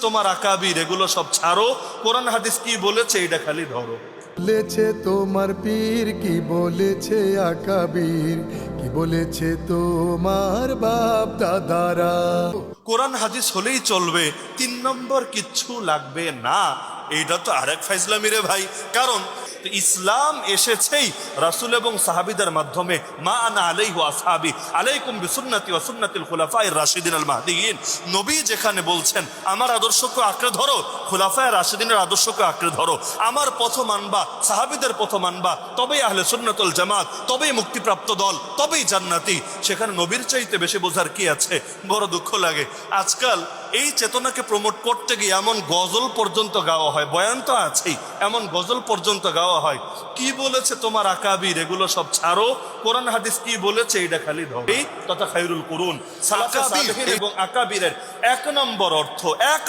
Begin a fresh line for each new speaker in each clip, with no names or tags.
তোমার আকাবির এগুলো সব ছাড়ো, কোরআন হাদিস কি বলেছে এটা খালি ধরো।
বলেছে তোমার পীর, কি বলেছে আকাবির, কি বলেছে তোমার বাপ দাদারা।
কোরআন হাদিস হলেই চলবে, 3 নম্বর কিচ্ছু লাগবে না। এইটা তো আরেক ফাইজলামি রে ভাই। কারণ ইসলাম এসেছেই রাসূল এবং সাহাবীদের মাধ্যমে। মা আনা আলাইহি ওয়া আসহাবি আলাইকুম বিসুন্নতি ওয়া সুন্নাতিল খুলাফায়ে রাশিদিন আল মাহদিয়িন। নবী যেখানে বলছেন আমার আদর্শকে আঁকড়ে ধরো, খুলাফায়ে রাশিদিনের আদর্শকে আঁকড়ে ধরো, আমার পথ মানবা, সাহাবীদের পথ মানবা, তবেই আহলে সুন্নাত ওয়াল জামাত, তবেই মুক্তিপ্রাপ্ত দল, তবেই জান্নাতি। সেখানে নবীর চাইতে বেশি বোঝার কি আছে? বড় দুঃখ লাগে আজকাল এই চেতনাকে প্রমোট করতে গিয়ে এমন গজল পর্যন্ত গাওয়া হয়, বয়ান তো আছেই, এমন গজল পর্যন্ত গাওয়া হয়। কি বলেছে তোমার আকাবির এগুলো সব ছাড়ো, কোরআন হাদিস কি বলেছে এটা খালি ধরো। তথা খায়রুল কুরুন সালাফে সালেহিন এবং আকাবিরের এক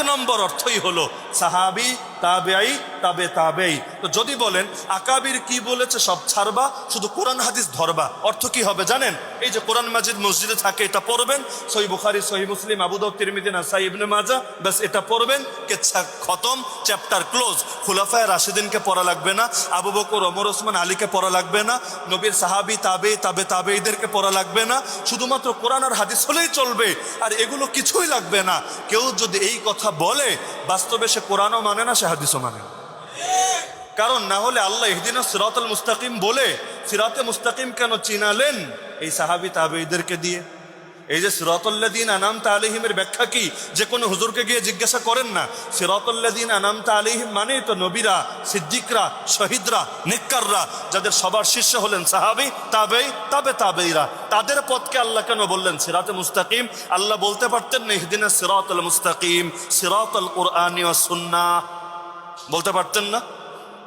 নম্বর অর্থই হলো সাহাবী, তাবেঈ, তাবে তাবেঈ। তো যদি বলেন আকাবির কি বলেছে সব ছাড়বা, শুধু কোরআন হাদিস ধরবা, অর্থ কি হবে জানেন? এই যে কোরআন মাজিদ মসজিদে থাকে, এটা পড়বেন, সহিহ বুখারী, সহিহ মুসলিম, আবু দাউদ, তিরমিজি, নাসাই, ইবনে মাজাহ, বাস এটা পড়বেন, কেচ্ছা খতম, চ্যাপ্টার ক্লোজ। খুলাফায়ে রাশিদিনকে পড়া লাগবে না, আবু বকর, ওমর, ওসমান, আলীকে পড়া লাগবে না, নবীর সাহাবী, তাবেঈ, তাবে তাবেঈদেরকে পড়া লাগবে না, শুধুমাত্র কোরআন আর হাদিস হলেই চলবে, আর এগুলো কিছুই লাগবে না। কেউ যদি এই কথা বলে, বাস্তবে সে কোরআনও মানে না, সে হাদিসও মানে না। কারণ না হলে আল্লাহ ইহদিনাস সিরাতাল মুস্তাকিম বলে সিরাতে মুস্তাকিম কেন চিনালেন? এই সাহাবী তাবেঈদেরকে দিয়ে। এই যে সিরাতাল্লাযীনা আনআমতা আলাইহিমের ব্যাখ্যা কি, যে কোনো হুজুরকে গিয়ে জিজ্ঞাসা করেন না। সিরাতাল্লাযীনা আনআমতা আলাইহিম মানে তো নবীরা, সিদ্দিকরা, শহীদরা, নেককাররা, যাদের সবার শীর্ষে হলেন সাহাবী, তাবেঈ, তাবে তাবেঈরা। তাদের পথকে আল্লাহ কেন বললেন সিরাতে মুস্তাকিম? আল্লাহ বলতে পারতেন না ইহদিনাস সিরাতাল মুস্তাকিম, সিরাতাল কুরআনি ওয়াস সুন্নাহ, বলতে পারতেন না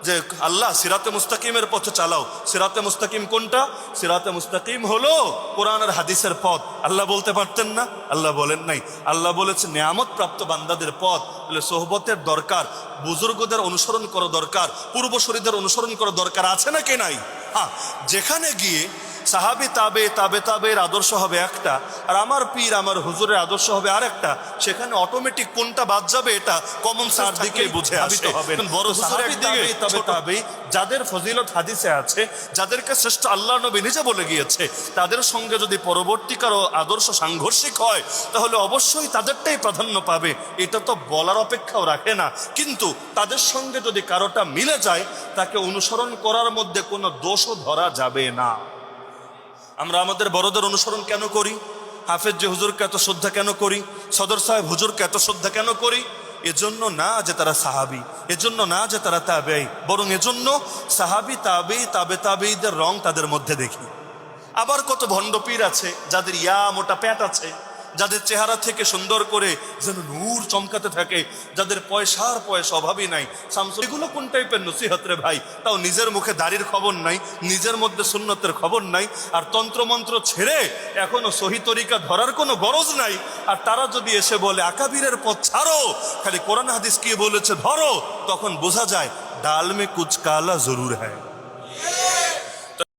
যে আল্লাহ সিরাতে মুস্তাকিমের পথে চালাও? সিরাতে মুস্তাকিম কোনটা? সিরাতে মুস্তাকিম হলো কোরআন আর হাদিসের পথ। আল্লাহ বলতে পারতেন না? আল্লাহ বলেন নাই। আল্লাহ বলেছে নেয়ামত প্রাপ্ত বান্দাদের পথ। বলে সোহবতের দরকার, বুজুর্গদের অনুসরণ করা দরকার, পূর্বসূরীদের অনুসরণ করা দরকার, আছে না কি নাই? হ্যাঁ, যেখানে গিয়ে সাহাবী, তাবে তাবের আদর্শ হবে একটা, আর আমার পীর, আমার হুজুরের আদর্শ হবে আরেকটা, সেখানে অটোমেটিক কোনটা বাদ যাবে এটা কমন সেন্স দিকে বুঝে আসতে হবে। বড় হুজুরের দিকে তাবে যাদের ফজিলত হাদিসে আছে, যাদেরকে শ্রেষ্ঠ আল্লাহ নবী নিজে বলে গিয়েছে, তাদের সঙ্গে যদি পরবর্তীকার আদর্শ সাংঘর্ষিক হয়, তাহলে অবশ্যই তাদেরটাই প্রাধান্য পাবে, এটা তো বলার অপেক্ষাও রাখে না। কিন্তু তাদের সঙ্গে যদি কারোটা মিলে যায়, তাকে অনুসরণ করার মধ্যে কোনো দোষও ধরা যাবে না। আমরা আমাদের বড়দের অনুসরণ কেন করি? হাফেজ যে হুজুরকে এত শ্রদ্ধা কেন করি? সদর সাহেব হুজুরকে এত শ্রদ্ধা কেন করি? এজন্য না যে তারা সাহাবী, এজন্য না যে তারা তাবেঈ, বরং এজন্য সাহাবী, তাবেঈ, তাবে তাবেঈদের রং তাদের মধ্যে দেখি। আবার কত ভণ্ড পীর আছে যাদের মোটা প্যাট আছে, যাদের চেহারা থেকে সুন্দর করে যেন নূর চমকাতে থাকে, যাদের পয়সার অভাবই নাই। শামসুল, এগুলো কোন টাইপের নসিহত রে ভাই? তাও নিজের মুখে দাড়ির খবর নাই, নিজের মধ্যে সুন্নতের খবর নাই, আর তন্ত্রমন্ত্র ছেড়ে এখনো সহি তরিকা ধরার কোনো গরজ নাই। আর তারা যদি এসে বলে আকাবিরের পথ ছাড়ো, খালি কোরআন হাদিস কি বলেছে ধরো, তখন বোঝা যায় ডাল মে কুছ কালা জরুর হ্যায়।